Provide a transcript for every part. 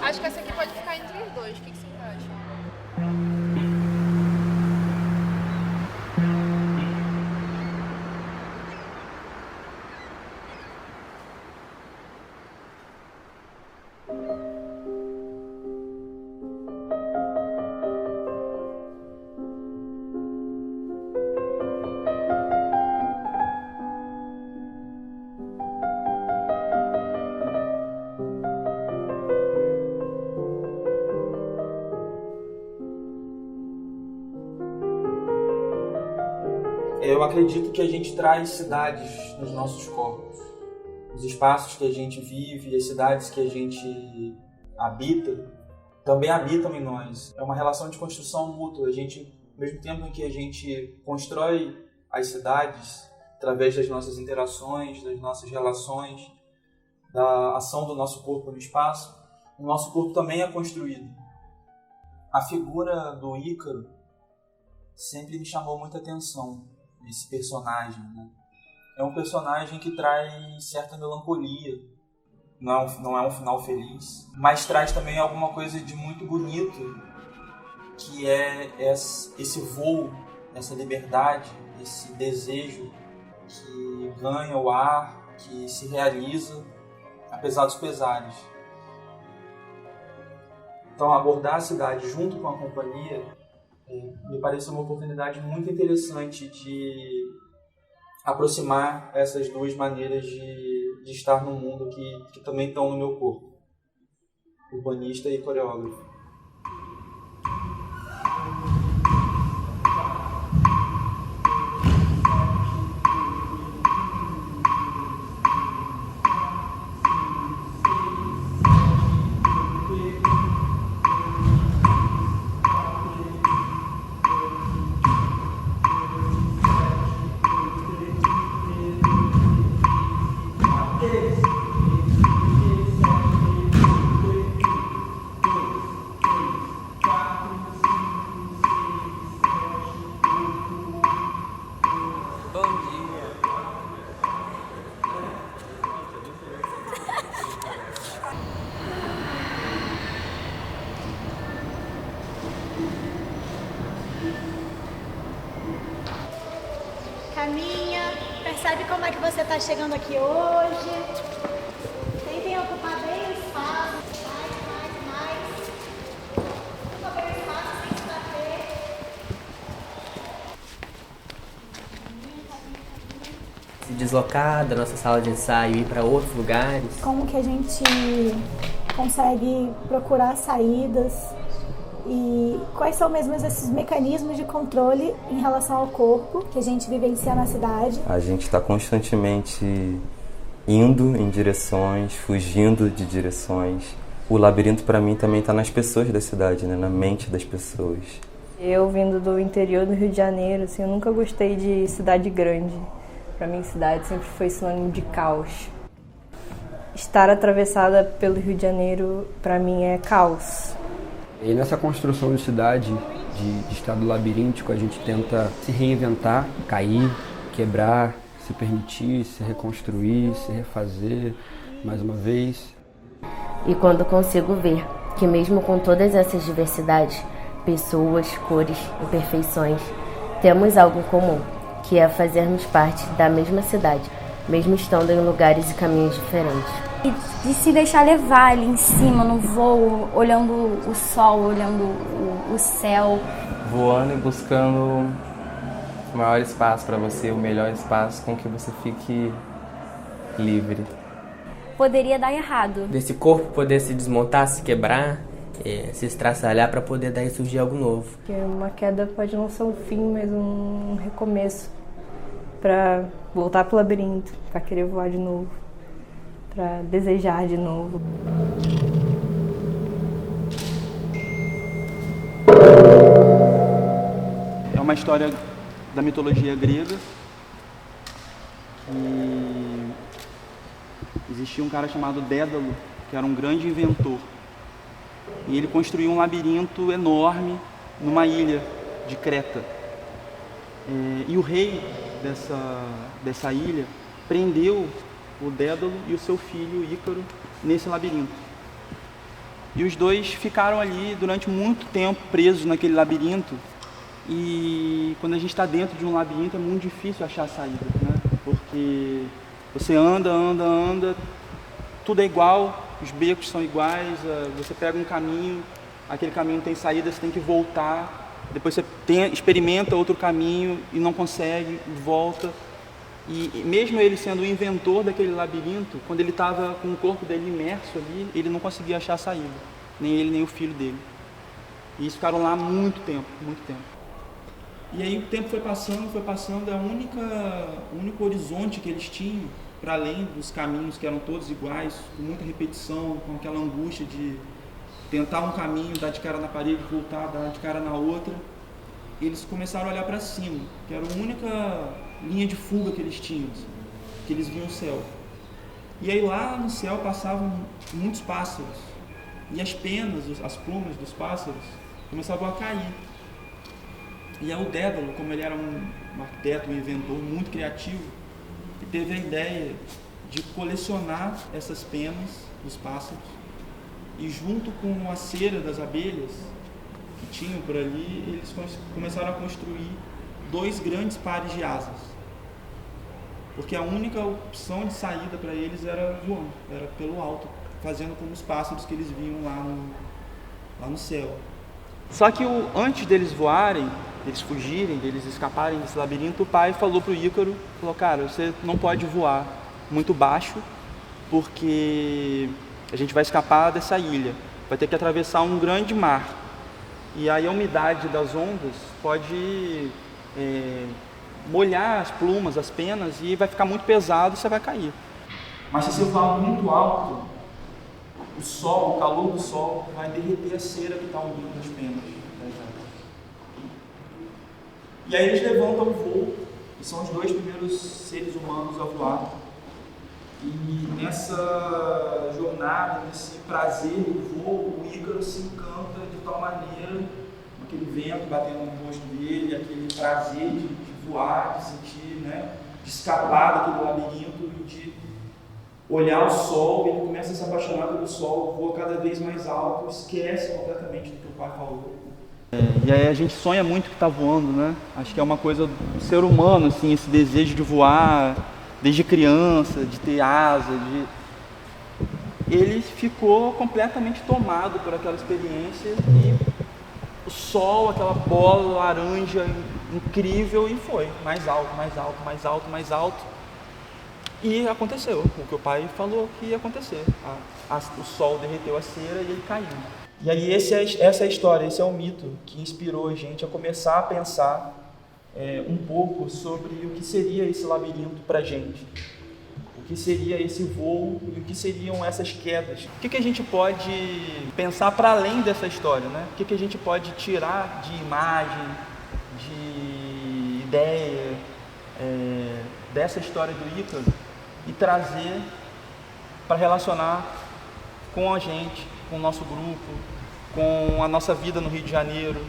Acho que essa aqui pode ficar entre os dois. O que você acha? Eu acredito que a gente traz cidades nos nossos corpos. Os espaços que a gente vive, as cidades que a gente habita, também habitam em nós. É uma relação de construção mútua. A gente, ao mesmo tempo em que a gente constrói as cidades através das nossas interações, das nossas relações, da ação do nosso corpo no espaço, o nosso corpo também é construído. A figura do Ícaro sempre me chamou muita atenção. Esse personagem, né? É um personagem que traz certa melancolia, não é um final feliz, mas traz também alguma coisa de muito bonito, que é esse voo, essa liberdade, esse desejo que ganha o ar, que se realiza apesar dos pesares. Então abordar a cidade junto com a companhia me parece uma oportunidade muito interessante de aproximar essas duas maneiras de estar no mundo que também estão no meu corpo, urbanista e coreógrafo. Caminha, percebe como é que você está chegando aqui hoje. Tentem ocupar bem o espaço. Mais. Ocupa bem o espaço sem se bater. Se deslocar da nossa sala de ensaio e ir para outros lugares. Como que a gente consegue procurar saídas e quais são mesmo esses mecanismos de controle em relação ao corpo que a gente vivencia na cidade. A gente está constantemente indo em direções, fugindo de direções. O labirinto para mim também está nas pessoas da cidade, né? Na mente das pessoas. Eu vindo do interior do Rio de Janeiro, assim, eu nunca gostei de cidade grande. Para mim, cidade sempre foi sinônimo de caos. Estar atravessada pelo Rio de Janeiro, para mim, é caos. E nessa construção de cidade, de estado labiríntico, a gente tenta se reinventar, cair, quebrar, se permitir, se reconstruir, se refazer mais uma vez. E quando consigo ver que mesmo com todas essas diversidades, pessoas, cores, imperfeições, temos algo em comum, que é fazermos parte da mesma cidade, mesmo estando em lugares e caminhos diferentes. E de se deixar levar ali em cima, no voo, olhando o sol, olhando o céu. Voando e buscando o maior espaço para você, o melhor espaço com que você fique livre. Poderia dar errado. Desse corpo poder se desmontar, se quebrar, se estraçalhar para poder daí surgir algo novo. Porque uma queda pode não ser um fim, mas um recomeço para voltar pro labirinto, para querer voar de novo, para desejar de novo. É uma história da mitologia grega que existia um cara chamado Dédalo, que era um grande inventor. E ele construiu um labirinto enorme numa ilha de Creta. E o rei dessa ilha prendeu o Dédalo e o seu filho Ícaro nesse labirinto. E os dois ficaram ali durante muito tempo presos naquele labirinto. E quando a gente está dentro de um labirinto é muito difícil achar a saída, né? Porque você anda, tudo é igual, os becos são iguais, você pega um caminho, aquele caminho não tem saída, você tem que voltar, depois você experimenta outro caminho e não consegue, volta. E mesmo ele sendo o inventor daquele labirinto, quando ele estava com o corpo dele imerso ali, ele não conseguia achar a saída, nem ele nem o filho dele. E eles ficaram lá muito tempo, muito tempo. E aí o tempo foi passando, o único horizonte que eles tinham, para além dos caminhos que eram todos iguais, com muita repetição, com aquela angústia de tentar um caminho, dar de cara na parede, voltar, dar de cara na outra, eles começaram a olhar para cima, que era a única linha de fuga que eles tinham, que eles viam o céu. E aí lá no céu passavam muitos pássaros, e as penas, as plumas dos pássaros começavam a cair. E aí o Dédalo, como ele era um arquiteto, um inventor muito criativo, ele teve a ideia de colecionar essas penas dos pássaros e junto com a cera das abelhas que tinham por ali, eles começaram a construir 2 grandes pares de asas. Porque a única opção de saída para eles era voando, era pelo alto, fazendo como os pássaros que eles viam lá no céu. Só que antes deles voarem, deles fugirem, deles escaparem desse labirinto, o pai falou para o Ícaro, cara, você não pode voar muito baixo, porque a gente vai escapar dessa ilha, vai ter que atravessar um grande mar. E aí a umidade das ondas pode molhar as plumas, as penas, e vai ficar muito pesado e você vai cair. Mas se você voar muito alto, o calor do sol vai derreter a cera que está unindo as penas. E aí eles levantam o voo, e são os 2 primeiros seres humanos a voar. E nessa jornada, nesse prazer do voo, o Ícaro se encanta de tal maneira, aquele vento batendo no rosto dele, aquele prazer de voar, de sentir, né, de escapar daquele labirinto e de olhar o sol. Ele começa a se apaixonar pelo sol, voa cada vez mais alto, esquece completamente do que o pai falou. E aí a gente sonha muito que está voando, né? Acho que é uma coisa do ser humano, assim, esse desejo de voar desde criança, de ter asa, Ele ficou completamente tomado por aquela experiência e o sol, aquela bola laranja incrível, e foi mais alto, mais alto, mais alto, mais alto. E aconteceu o que o pai falou que ia acontecer. O sol derreteu a cera e ele caiu. E aí essa é a história, esse é o mito que inspirou a gente a começar a pensar um pouco sobre o que seria esse labirinto para a gente. O que seria esse voo e o que seriam essas quedas. O que a gente pode pensar para além dessa história, né? O que a gente pode tirar de imagem, de ideia dessa história do Ícaro e trazer para relacionar com a gente, com o nosso grupo, com a nossa vida no Rio de Janeiro,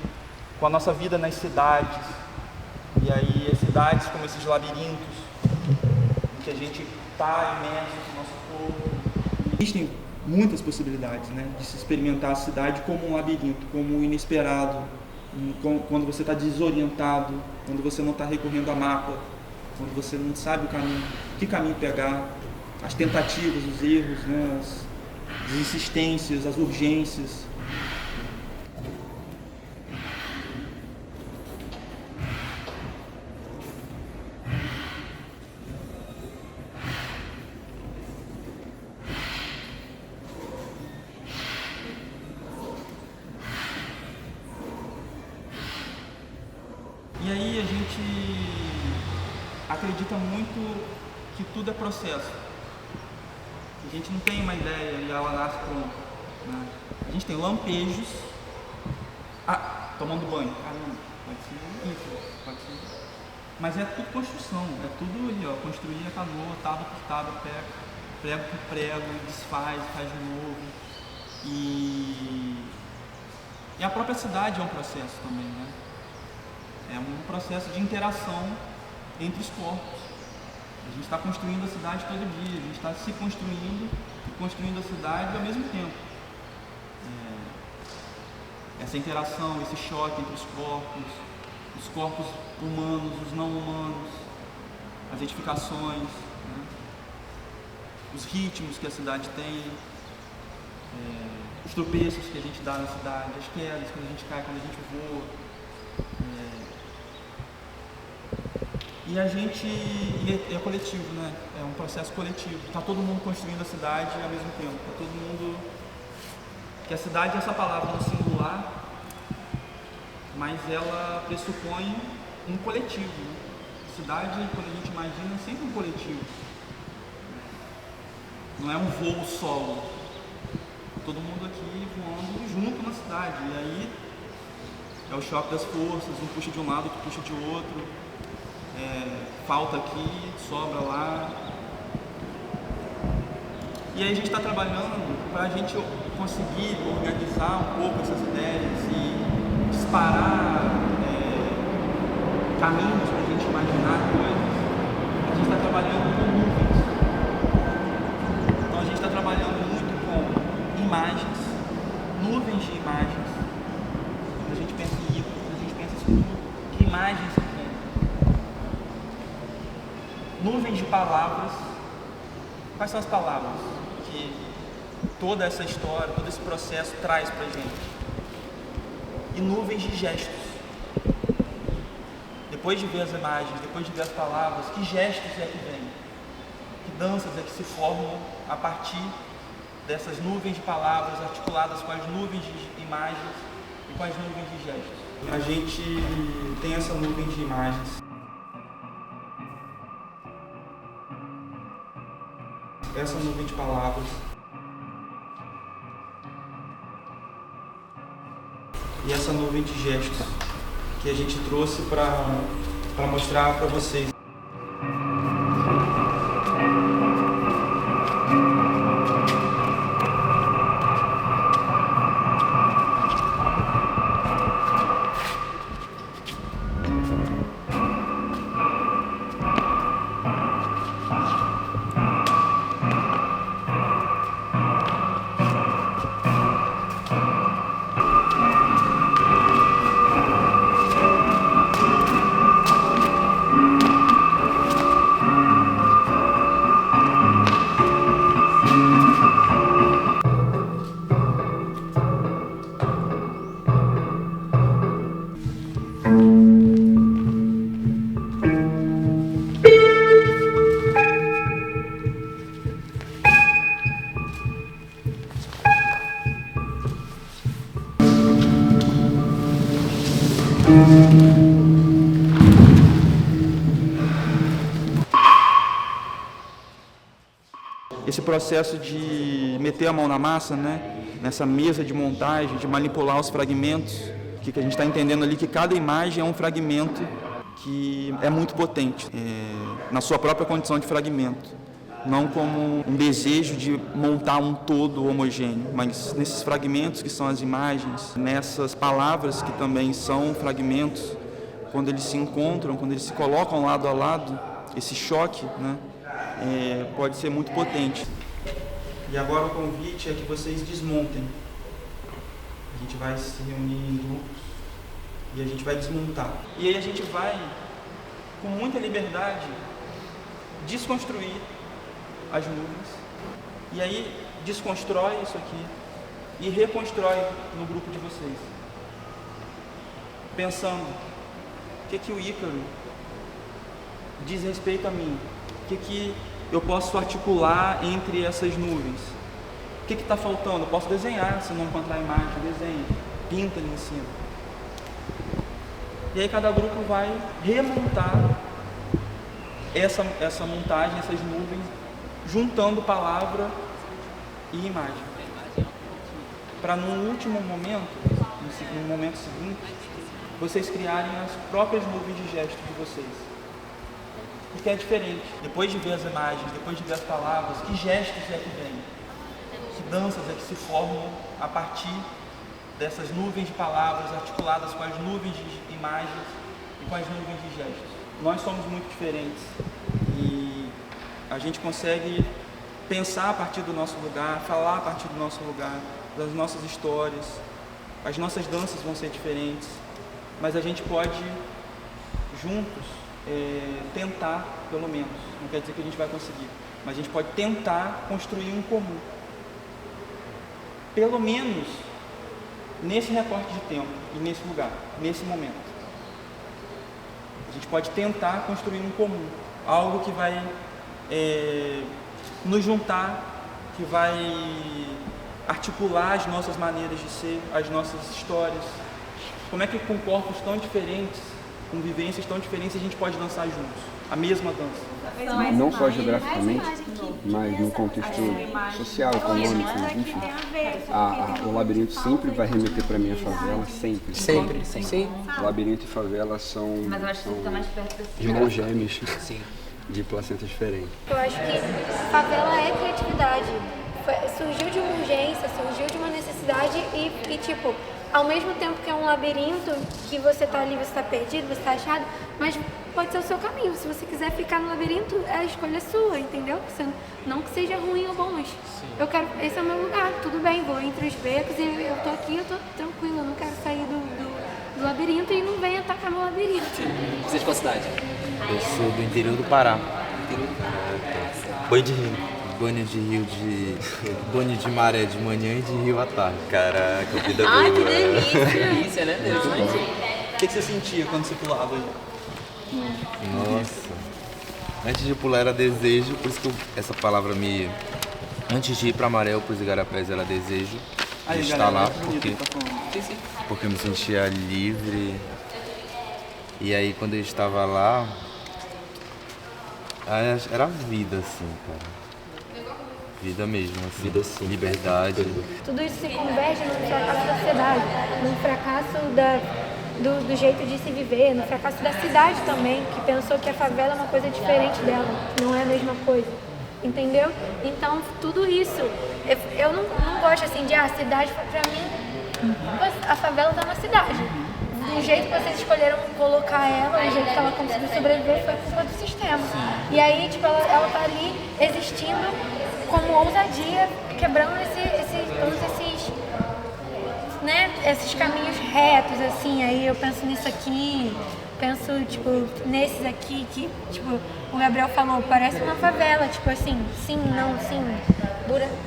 com a nossa vida nas cidades. E aí as cidades como esses labirintos em que a gente está imerso no nosso corpo. Existem muitas possibilidades, né, de se experimentar a cidade como um labirinto, como um inesperado, quando você está desorientado, quando você não está recorrendo a mapa, quando você não sabe que caminho pegar, as tentativas, os erros, né, as insistências, as urgências. E aí a gente acredita muito que tudo é processo. A gente não tem uma ideia e ela nasce pronta, né? A gente tem lampejos. Tomando banho. Caramba, pode ser isso, pode ser. Mas é tudo construção, é tudo ali, ó, construir a canoa, tábua por tábua, prego por prego, desfaz, faz de novo. E a própria cidade é um processo também, né? É um processo de interação entre os corpos. A gente está construindo a cidade todo dia, a gente está se construindo e construindo a cidade ao mesmo tempo. Essa interação, esse choque entre os corpos humanos, os não humanos, as edificações, né? Os ritmos que a cidade tem, os tropeços que a gente dá na cidade, as quedas, quando a gente cai, quando a gente voa. E a gente é coletivo, né? É um processo coletivo. Está todo mundo construindo a cidade ao mesmo tempo. Está todo mundo... Que a cidade é essa palavra no singular, mas ela pressupõe um coletivo, né? A cidade, quando a gente imagina, é sempre um coletivo. Não é um voo solo. Todo mundo aqui voando junto na cidade. E aí é o choque das forças, um puxa de um lado, outro puxa de outro. Falta aqui, sobra lá. E aí a gente está trabalhando para a gente conseguir organizar um pouco essas ideias e disparar caminhos para a gente imaginar coisas. A gente está trabalhando com nuvens. Então a gente está trabalhando muito com imagens, nuvens de imagens. Quando a gente pensa em ícones, a gente pensa em tudo. Que imagens se tem? Nuvens de palavras. Quais são as palavras que toda essa história, todo esse processo traz pra gente? E nuvens de gestos. Depois de ver as imagens, depois de ver as palavras, que gestos é que vem? Que danças é que se formam a partir dessas nuvens de palavras articuladas com as nuvens de imagens e com as nuvens de gestos? A gente tem essa nuvem de imagens. Essa nuvem de palavras. E essa nuvem de gestos que a gente trouxe para mostrar para vocês. Esse processo de meter a mão na massa, né? Nessa mesa de montagem, de manipular os fragmentos, que a gente está entendendo ali que cada imagem é um fragmento que é muito potente, na sua própria condição de fragmento, não como um desejo de montar um todo homogêneo, mas nesses fragmentos que são as imagens, nessas palavras que também são fragmentos, quando eles se encontram, quando eles se colocam lado a lado, esse choque, né? Pode ser muito potente. E agora o convite é que vocês desmontem. A gente vai se reunir em grupos e a gente vai desmontar. E aí a gente vai, com muita liberdade, desconstruir as nuvens. E aí desconstrói isso aqui e reconstrói no grupo de vocês. Pensando, o que o Ícaro diz respeito a mim? O que eu posso articular entre essas nuvens? O que está faltando? Eu posso desenhar, se não encontrar a imagem, desenho, pinta ali em cima. E aí cada grupo vai remontar essa montagem, essas nuvens, juntando palavra e imagem. Para no último momento, no momento seguinte, vocês criarem as próprias nuvens de gesto de vocês. Porque é diferente. Depois de ver as imagens, depois de ver as palavras, que gestos é que vem? Que danças é que se formam a partir dessas nuvens de palavras articuladas com as nuvens de imagens e com as nuvens de gestos? Nós somos muito diferentes e E a gente consegue pensar a partir do nosso lugar, falar a partir do nosso lugar, das nossas histórias. As nossas danças vão ser diferentes, mas a gente pode, juntos, tentar, pelo menos. Não quer dizer que a gente vai conseguir, mas a gente pode tentar construir um comum. Pelo menos nesse recorte de tempo e nesse lugar, nesse momento. A gente pode tentar construir um comum, algo que vai nos juntar, que vai articular as nossas maneiras de ser, as nossas histórias. Como é que com corpos tão diferentes, com vivências tão diferentes, a gente pode dançar juntos, a mesma dança? Não só geograficamente, mas no contexto social, econômico, enfim. O labirinto sempre vai remeter para minha favela, sempre. Sempre, sim. O labirinto e favela são irmãos gêmeos de placentas diferentes. Eu acho que favela é criatividade. Surgiu de uma urgência, surgiu de uma necessidade e tipo, ao mesmo tempo que é um labirinto, que você tá ali, você tá perdido, você tá achado, mas pode ser o seu caminho. Se você quiser ficar no labirinto, a escolha é sua, entendeu? Não que seja ruim ou bom, mas eu quero, esse é o meu lugar, tudo bem, vou entre os becos e eu tô aqui, eu tô tranquila, eu não quero sair do labirinto e não venha atacar meu labirinto. Você é de qual cidade? Eu sou do interior do Pará. Banho de rio. Banho de maré de manhã e de rio à tarde. Caraca, vida boa. Ai, que delícia! Delícia, né? O que você sentia quando você pulava aí? Nossa. Antes de pular era desejo, por isso que essa palavra me... Antes de ir pra Maré ou pros Igarapés era desejo de estar lá, porque eu me sentia livre. E aí quando eu estava lá, era vida, assim, cara. Vida mesmo, assim. Vida sim. Liberdade. Tudo isso se converge no fracasso da sociedade, no fracasso do jeito de se viver, no fracasso da cidade também, que pensou que a favela é uma coisa diferente dela, não é a mesma coisa, entendeu? Então, tudo isso, eu não gosto assim de, cidade, pra mim, a favela tá na cidade. Do jeito que vocês escolheram colocar ela, o jeito que ela conseguiu sobreviver foi culpa do sistema. E aí, tipo, ela tá ali existindo como ousadia, quebrando esses caminhos retos, assim. Aí eu penso nisso aqui, penso, tipo, nesses aqui que, tipo, o Gabriel falou, parece uma favela, tipo assim, sim, não, sim,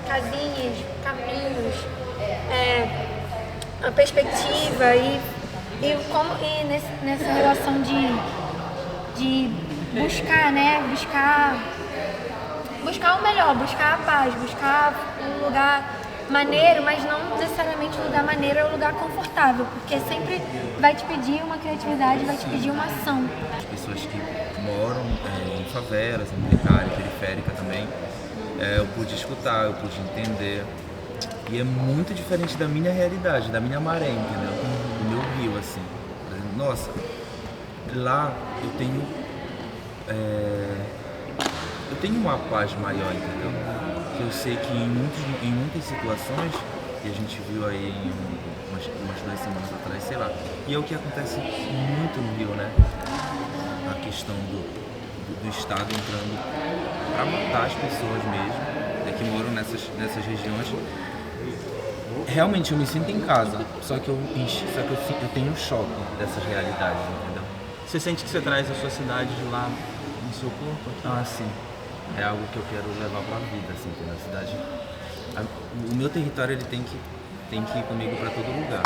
casinhas, caminhos, a perspectiva nessa relação de buscar, né, buscar o melhor, buscar a paz, buscar um lugar maneiro, mas não necessariamente um lugar maneiro é um lugar confortável, porque sempre vai te pedir uma criatividade, vai te pedir uma ação. As pessoas que moram em favelas, em precária, periférica também, eu pude escutar, eu pude entender. E é muito diferente da minha realidade, da minha maré, entendeu? Do meu rio, assim. Nossa, lá eu tenho uma paz maior, entendeu? Eu sei que em muitas situações, que a gente viu aí umas 2 semanas atrás, sei lá, e é o que acontece muito no Rio, né? A questão do Estado entrando para matar as pessoas mesmo, né, que moram nessas regiões. Realmente eu me sinto em casa, só que eu tenho um choque dessas realidades, entendeu? Você sente que você traz a sua cidade de lá no seu corpo? Ah, sim. É algo que eu quero levar pra vida, assim, entendeu? A cidade... O meu território, ele tem que ir comigo pra todo lugar,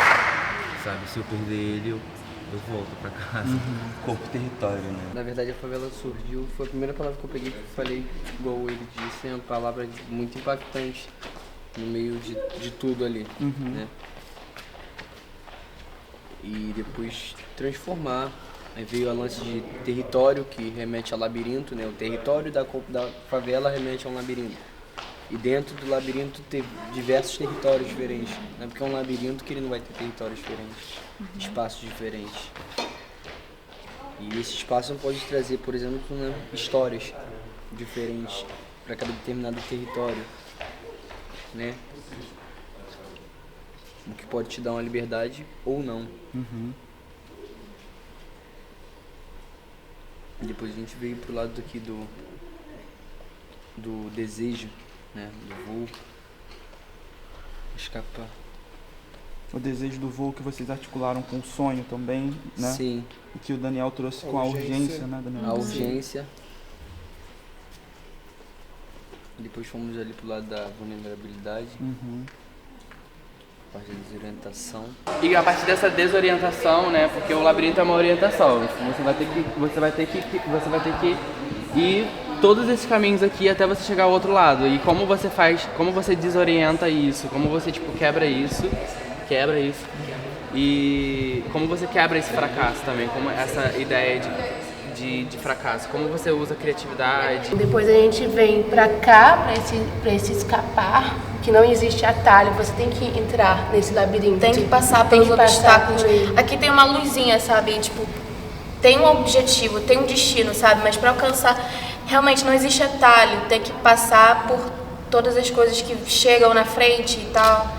sabe? Se eu perder ele, eu volto pra casa. Corpo e território, né? Na verdade, a favela surgiu, foi a primeira palavra que eu peguei, que eu falei, igual ele disse, é uma palavra muito impactante no meio de tudo ali, né? E depois transformar. Aí veio a lance de território, que remete ao labirinto, né? O território da favela remete a um labirinto. E dentro do labirinto ter diversos territórios diferentes, né? Porque é um labirinto que ele não vai ter territórios diferentes, espaços diferentes. E esse espaço pode trazer, por exemplo, né, histórias diferentes para cada determinado território, né? O que pode te dar uma liberdade ou não. Depois a gente veio pro lado daqui do desejo, né? Do voo. Escapar. O desejo do voo que vocês articularam com o sonho também, né? Sim. E que o Daniel trouxe com a urgência, né, Daniel? A urgência. Depois fomos ali pro lado da vulnerabilidade. A parte da desorientação. E a partir dessa desorientação, né? Porque o labirinto é uma orientação. Você vai ter que ir todos esses caminhos aqui até você chegar ao outro lado. E como você faz, como você desorienta isso, como você tipo quebra isso. E como você quebra esse fracasso também, como essa ideia de fracasso, como você usa a criatividade. Depois a gente vem pra cá, pra esse escapar, que não existe atalho, você tem que entrar nesse labirinto. Tem que passar pelos obstáculos. Aqui tem uma luzinha, sabe? Tipo, tem um objetivo, tem um destino, sabe? Mas pra alcançar, realmente não existe atalho, tem que passar por todas as coisas que chegam na frente e tal.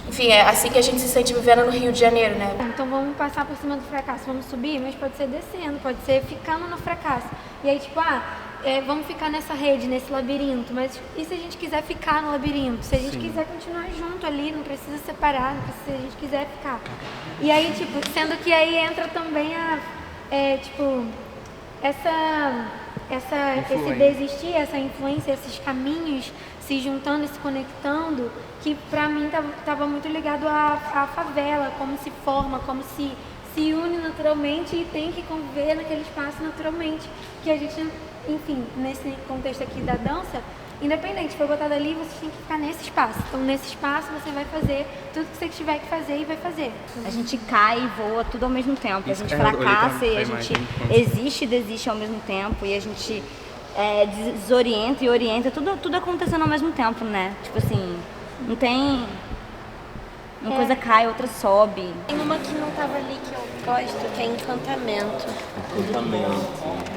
Enfim, é assim que a gente se sente vivendo no Rio de Janeiro, né? Então vamos passar por cima do fracasso, vamos subir, mas pode ser descendo, pode ser ficando no fracasso. E aí, tipo, vamos ficar nessa rede, nesse labirinto, mas e se a gente quiser ficar no labirinto? Se a gente quiser continuar junto ali, não precisa separar, não precisa, se a gente quiser ficar. E aí, tipo, sendo que aí entra também esse desistir, essa influência, esses caminhos se juntando e se conectando, que pra mim tava muito ligado à favela, como se forma, como se une naturalmente e tem que conviver naquele espaço naturalmente. Que a gente, enfim, nesse contexto aqui da dança, independente, foi botado ali, você tem que ficar nesse espaço. Então nesse espaço você vai fazer tudo que você tiver que fazer e vai fazer. A gente cai e voa tudo ao mesmo tempo. A gente fracassa e a gente existe e desiste ao mesmo tempo. E a gente desorienta e orienta, tudo acontecendo ao mesmo tempo, né? Tipo assim, não tem... Uma coisa cai, outra sobe. Tem uma que não tava ali que eu gosto, que é encantamento.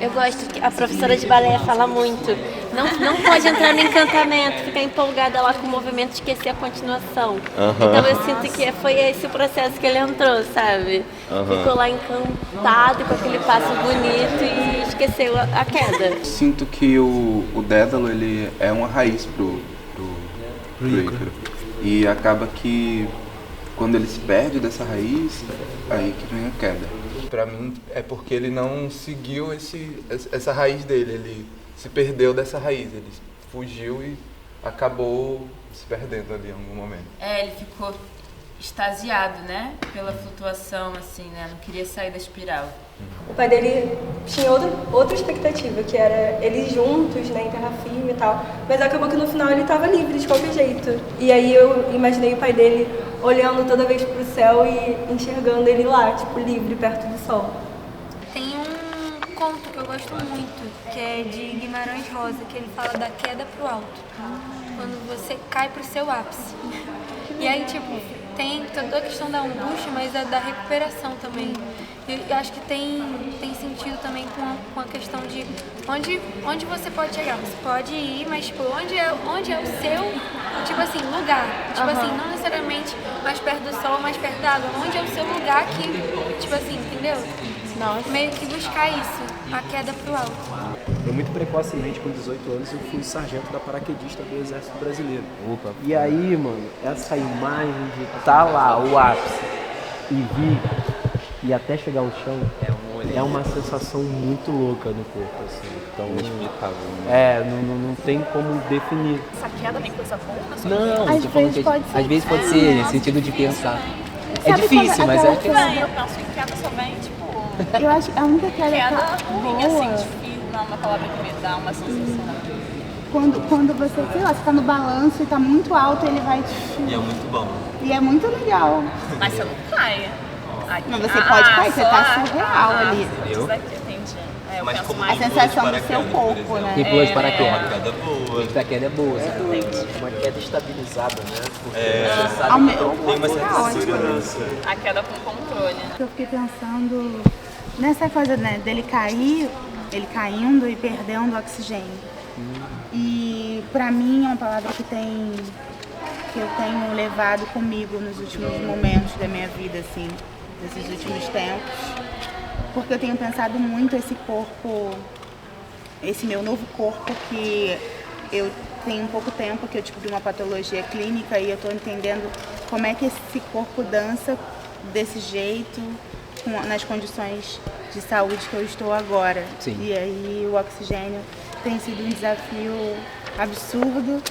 Eu gosto que a professora de balé fala muito. Não pode entrar no encantamento, ficar empolgada lá com o movimento, esquecer a continuação. Então eu sinto que foi esse o processo que ele entrou, sabe? Ficou lá encantado com aquele passo bonito e esqueceu a queda. Sinto que o Dédalo, ele é uma raiz pro Ícaro. E acaba que quando ele se perde dessa raiz, aí que vem a queda. Pra mim é porque ele não seguiu essa raiz dele, ele se perdeu dessa raiz, ele fugiu e acabou se perdendo ali em algum momento. Ele ficou extasiado, né? Pela flutuação, assim, né? Não queria sair da espiral. O pai dele tinha outra expectativa, que era eles juntos, né, em terra firme e tal. Mas acabou que no final ele estava livre de qualquer jeito. E aí eu imaginei o pai dele olhando toda vez pro céu e enxergando ele lá, tipo, livre, perto do sol. Tem um conto que eu gosto muito, que é de Guimarães Rosa, que ele fala da queda pro alto. Quando você cai pro seu ápice. E aí, tipo, tem toda a questão da angústia, mas a da recuperação também. E eu acho que tem sentido também com a questão de onde você pode chegar. Você pode ir, mas tipo, onde é o seu, tipo assim, lugar. Tipo assim, não necessariamente mais perto do sol, mais perto da água. Onde é o seu lugar que, tipo assim, entendeu? Nossa. Meio que buscar isso, a queda pro alto. Eu muito precocemente, com 18 anos, eu fui sargento da paraquedista do Exército Brasileiro. Opa. E aí, mano, essa imagem de tá lá, o ápice, e vir, e até chegar ao chão, é uma sensação muito louca no corpo, assim. Então, não tem como definir. Essa queda tem coisa boa na sua Não, vida? às vezes pode ser, no sentido de pensar. É Sabe difícil, mas é difícil. Eu penso em queda só vem, tipo... Eu acho que a única queda ruim, assim, de fio, não é uma palavra que me dá uma sensação. Quando você, sei lá, você tá no balanço e tá muito alto, ele vai te... E é muito bom. E é muito legal. Mas você não cai. Não, você pode cair, você tá surreal ali. Isso daqui, entendi. Eu Mas penso como a sensação do seu corpo, né? Tem pulou de paraquedas. Uma queda boa. A queda é boa. Uma queda estabilizada, né? Porque você sabe tem uma certa segurança. A queda com controle. Eu fiquei pensando nessa coisa, né, dele cair, ele caindo e perdendo o oxigênio. E pra mim é uma palavra que eu tenho levado comigo nos últimos momentos da minha vida, assim, nesses últimos tempos. porque eu tenho pensado muito esse corpo, esse meu novo corpo, que eu tenho pouco tempo que eu descobri uma patologia clínica e eu estou entendendo como é que esse corpo dança desse jeito, nas condições de saúde que eu estou agora. Sim. E aí o oxigênio tem sido um desafio absurdo.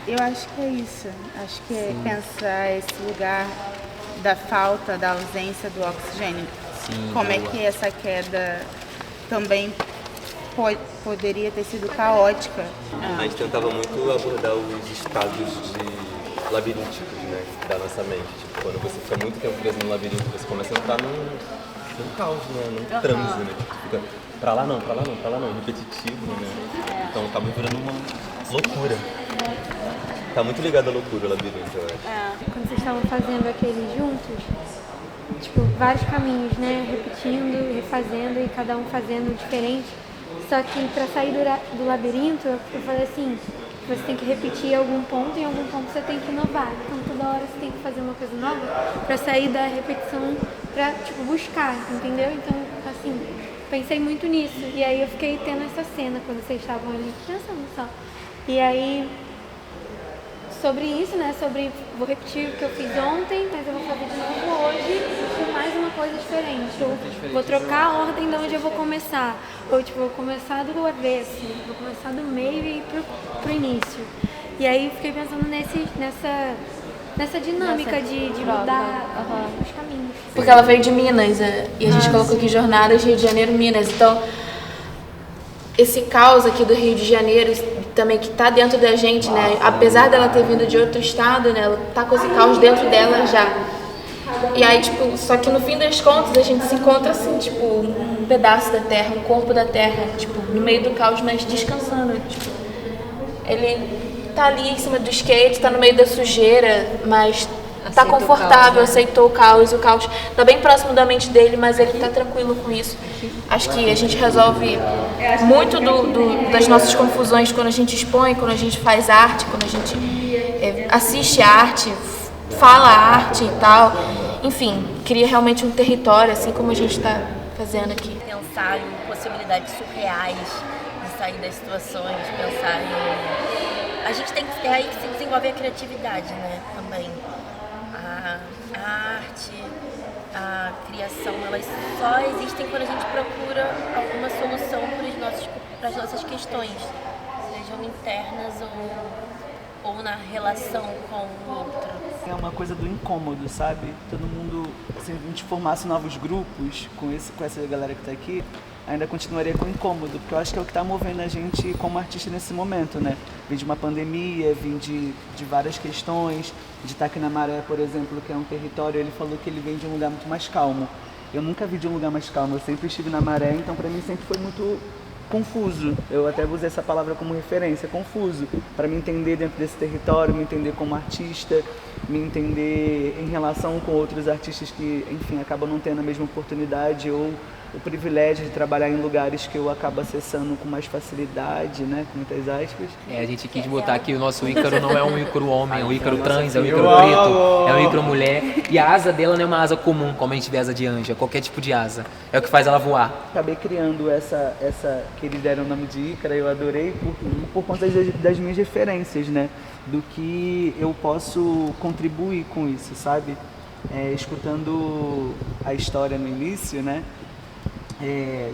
Eu acho que é isso. Acho que é pensar esse lugar da falta, da ausência do oxigênio. Sim, como é que essa queda também poderia ter sido caótica. A gente tentava muito abordar os estados de labirínticos, né, da nossa mente. Tipo, quando você fica muito tempo preso no labirinto, você começa a entrar num caos, né, num transe, né? Tipo, fica pra lá não, repetitivo, né? Então acaba virando uma loucura. Tá muito ligado à loucura o labirinto, eu acho. Quando vocês estavam fazendo aqueles juntos, tipo, vários caminhos, né? Repetindo, refazendo e cada um fazendo diferente. Só que para sair do labirinto, eu falei assim, você tem que repetir algum ponto e em algum ponto você tem que inovar. Então toda hora você tem que fazer uma coisa nova para sair da repetição, para tipo, buscar, entendeu? Então, assim, pensei muito nisso. E aí eu fiquei tendo essa cena quando vocês estavam ali pensando só. E aí, sobre isso, né, vou repetir o que eu fiz ontem, mas eu vou fazer de novo hoje com mais uma coisa diferente. Ou vou trocar a ordem de onde eu vou começar. Ou tipo, vou começar do avesso, vou começar do meio e ir pro início. E aí fiquei pensando nessa dinâmica de mudar os caminhos. Porque ela veio de Minas, e a gente colocou aqui Jornadas Rio de Janeiro, Minas. Então, esse caos aqui do Rio de Janeiro também que tá dentro da gente, né? Apesar dela ter vindo de outro estado, né? Ela tá com esse caos dentro dela já. E aí, tipo, só que no fim das contas a gente se encontra assim, tipo, um pedaço da terra, um corpo da terra, tipo, no meio do caos, mas descansando. Tipo, ele tá ali em cima do skate, tá no meio da sujeira, mas tá confortável, aceitou o caos tá bem próximo da mente dele, mas ele tá tranquilo com isso. Acho que a gente resolve muito das nossas confusões quando a gente expõe, quando a gente faz arte, quando a gente assiste arte, fala arte e tal. Enfim, cria realmente um território, assim como a gente está fazendo aqui. Pensar em possibilidades surreais de sair das situações, pensar em... A gente tem que ter aí que se desenvolver a criatividade, né, também. A arte, a criação, elas só existem quando a gente procura alguma solução para as nossas questões, sejam internas ou na relação com o outro. É uma coisa do incômodo, sabe? Todo mundo, se a gente formasse novos grupos com essa galera que está aqui, ainda continuaria com incômodo, porque eu acho que é o que está movendo a gente como artista nesse momento, né? Vim de uma pandemia, vim de várias questões, de estar aqui na Maré, por exemplo, que é um território, ele falou que ele vem de um lugar muito mais calmo. Eu nunca vi de um lugar mais calmo, eu sempre estive na Maré, então para mim sempre foi muito confuso. Eu até usei essa palavra como referência, confuso, para me entender dentro desse território, me entender como artista, me entender em relação com outros artistas que, enfim, acabam não tendo a mesma oportunidade ou o privilégio de trabalhar em lugares que eu acabo acessando com mais facilidade, né, com muitas aspas. A gente quis botar que o nosso Ícaro não é um Ícaro homem, é um Ícaro trans, é um Ícaro preto, é um Ícaro mulher. E a asa dela não é uma asa comum, como a gente vê asa de anja, qualquer tipo de asa. É o que faz ela voar. Acabei criando essa que eles deram o nome de Ícara, eu adorei por conta das minhas referências, né, do que eu posso contribuir com isso, sabe? Escutando a história no início, né,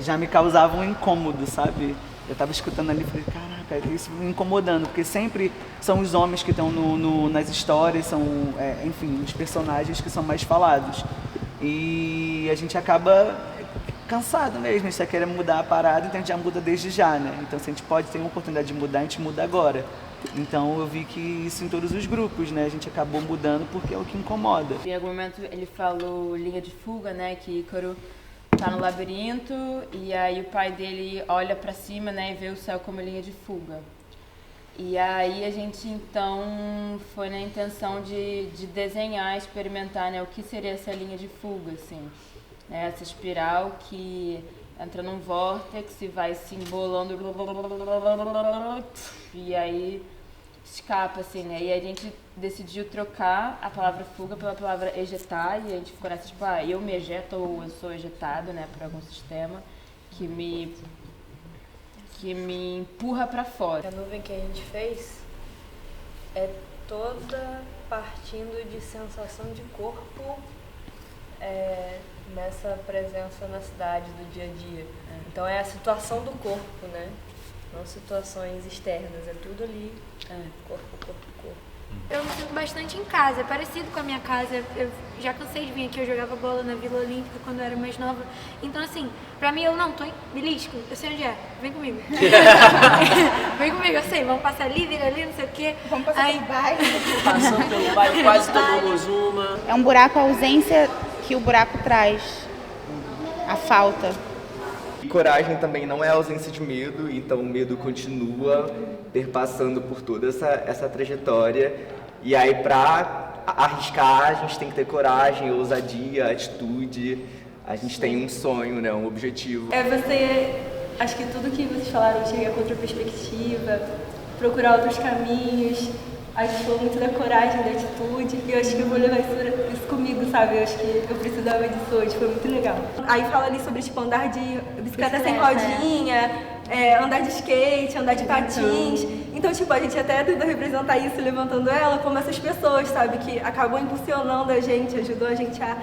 já me causava um incômodo, sabe? Eu tava escutando ali e falei, caraca, isso me incomodando, porque sempre são os homens que estão nas histórias, são, enfim, os personagens que são mais falados. E a gente acaba cansado mesmo, a gente tá querendo mudar a parada, então a gente já muda desde já, né? Então se a gente pode ter uma oportunidade de mudar, a gente muda agora. Então eu vi que isso em todos os grupos, né? A gente acabou mudando porque é o que incomoda. Em algum momento ele falou linha de fuga, né? Que Ícaro tá no labirinto e aí o pai dele olha pra cima, né, e vê o céu como linha de fuga. E aí a gente então foi na intenção de desenhar, experimentar, né, o que seria essa linha de fuga, assim, né, essa espiral que entra num vórtice e vai se embolando e aí escapa, assim, né? E a gente decidiu trocar a palavra fuga pela palavra ejetar, e a gente ficou nessa, tipo, eu me ejeto ou eu sou ejetado, né, por algum sistema que me empurra pra fora. A nuvem que a gente fez é toda partindo de sensação de corpo nessa presença na cidade do dia a dia. Então é a situação do corpo, né? Não situações externas, é tudo ali, corpo, corpo, corpo. Eu me sinto bastante em casa, é parecido com a minha casa. Eu já cansei de vir aqui, eu jogava bola na Vila Olímpica quando eu era mais nova. Então, assim, pra mim, eu não tô em Belisco, eu sei onde é, vem comigo. Vem comigo, eu sei, vamos passar ali, vira ali, não sei o quê. Vamos passar pelo bairro. Passando pelo bairro, quase tomamos uma. É um buraco, a ausência que o buraco traz, a falta. E coragem também não é ausência de medo, então o medo continua perpassando por toda essa trajetória. E aí, para arriscar, a gente tem que ter coragem, ousadia, atitude. A gente tem um sonho, né, um objetivo. Acho que tudo que vocês falaram, chegar com outra perspectiva, procurar outros caminhos. A gente falou muito da coragem, da atitude, e eu acho que eu vou levar isso comigo, sabe? Eu acho que eu precisava disso hoje, foi muito legal. Aí fala ali sobre, tipo, andar de bicicleta sem rodinha, andar de skate, andar de patins. Então, tipo, a gente até tentou representar isso levantando ela como essas pessoas, sabe? Que acabam impulsionando a gente, ajudou a gente a...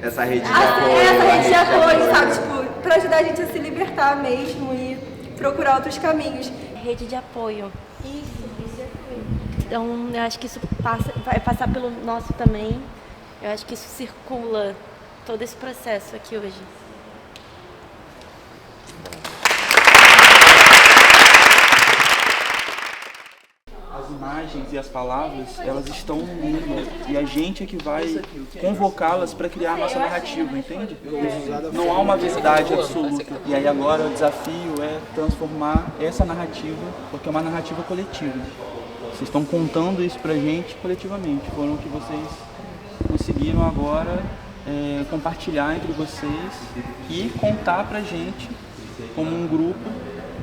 Essa rede de apoio. Essa rede de apoio, sabe? Tipo, pra ajudar a gente a se libertar mesmo e procurar outros caminhos. Rede de apoio. Isso. Então, eu acho que isso vai passar pelo nosso também. Eu acho que isso circula todo esse processo aqui hoje. As imagens e as palavras, elas estão no mundo e a gente é que vai convocá-las para criar a nossa narrativa, entende? Não há uma verdade absoluta. E aí agora o desafio é transformar essa narrativa, porque é uma narrativa coletiva. Vocês estão contando isso pra gente coletivamente. Foram o que vocês conseguiram agora compartilhar entre vocês e contar pra gente como um grupo,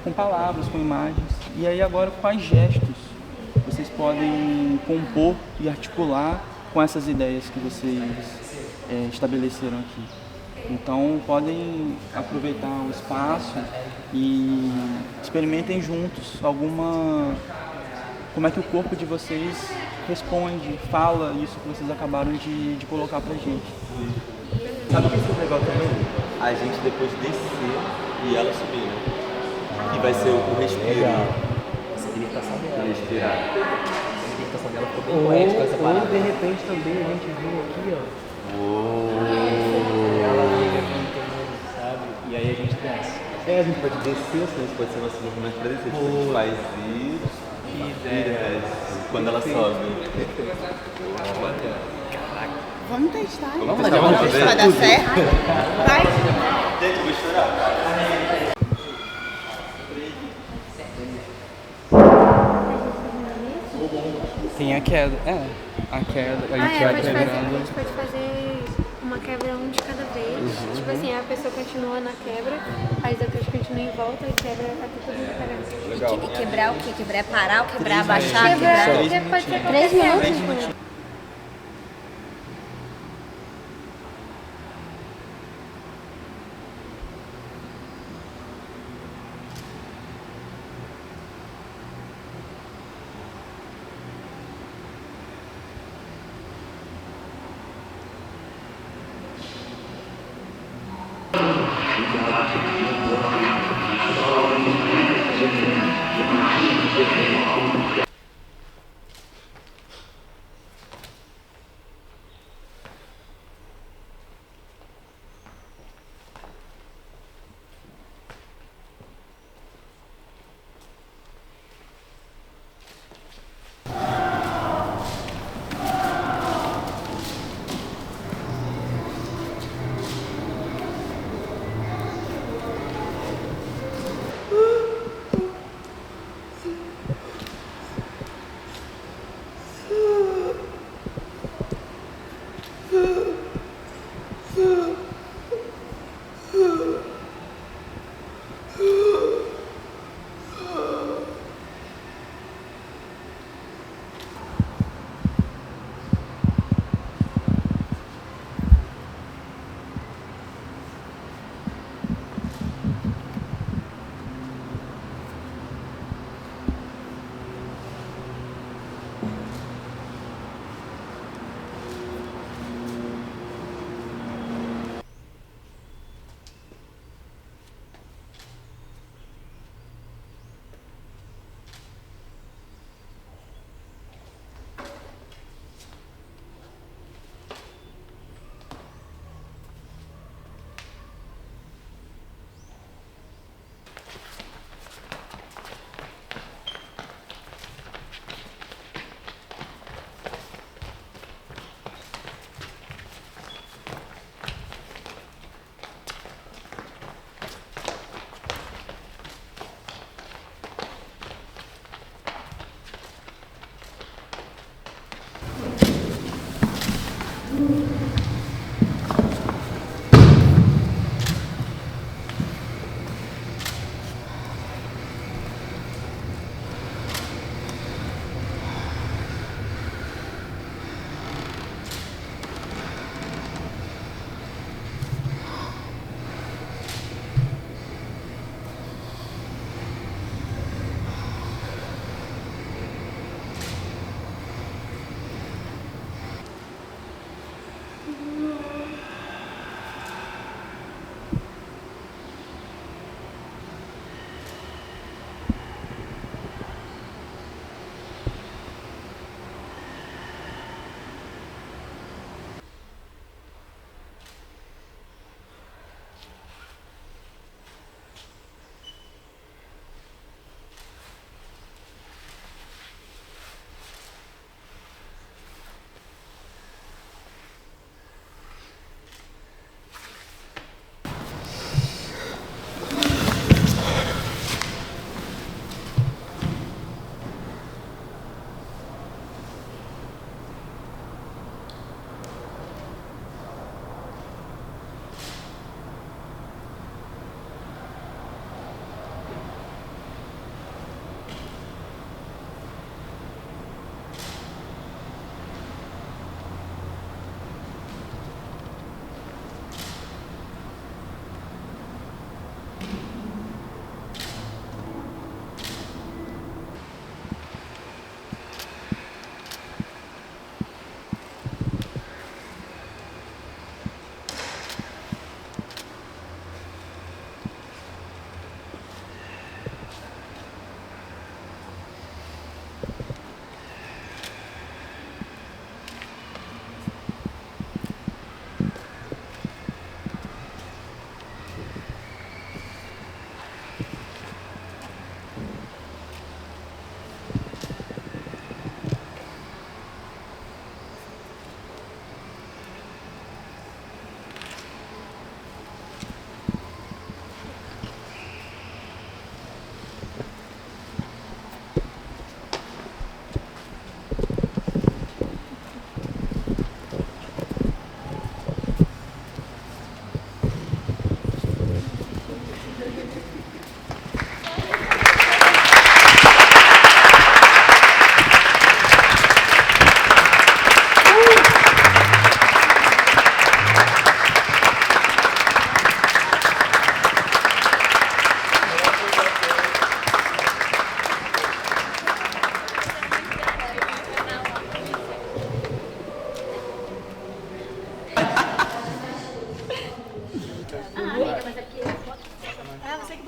com palavras, com imagens. E aí agora quais gestos vocês podem compor e articular com essas ideias que vocês estabeleceram aqui. Então podem aproveitar o espaço e experimentem juntos como é que o corpo de vocês responde, fala isso que vocês acabaram de colocar pra gente. Sabe o que é legal também? A gente depois descer e ela subir, né? Que vai ser o respiro. Essa gritação dela. Respirar. A gritação dela ficou bem poética essa parada. Ou de repente também a gente viu aqui, ó. Ela liga aqui também, sabe? E aí a gente desce. A gente pode descer, assim, pode ser nosso movimento pra descer. Tipo, a gente faz isso. E desce. Quando ela sobe. Vamos testar. Vamos testar. Vai dar certo? Vai. Gente, eu vou chorar. Tem a queda. A queda. A gente vai quebrando. A gente pode fazer uma quebra um de cada vez. Tipo assim, a pessoa continua na quebra, as outras continuam em volta e quebra até todo mundo pegar. Legal. E quebrar o quê? Quebrar parar ou quebrar, 3 abaixar? Quebrar pode ser 3 minutos.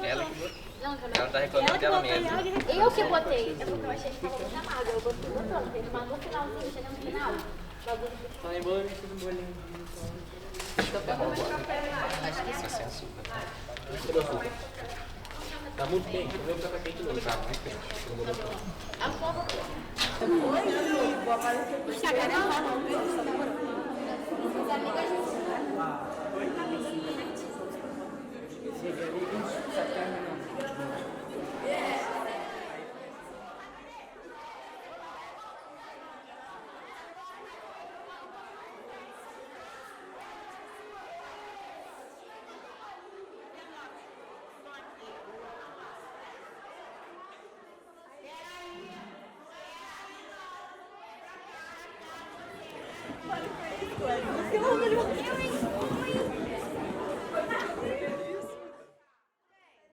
Ela que botou. Não, que eu Ela tá reclamando dela mesma. Eu que botei. É porque eu achei que tava muito amargo. Eu botei no pronto. Mas no finalzinho, chegando no final, o bagulho ficou. Tá lembrando do bolinho. Acho que isso é sem açúcar. Não tem açúcar. Tá muito quente. O meu café quente não tá muito quente. Eu vou botar. Vou aparecer pro Instagram. Você mandou ele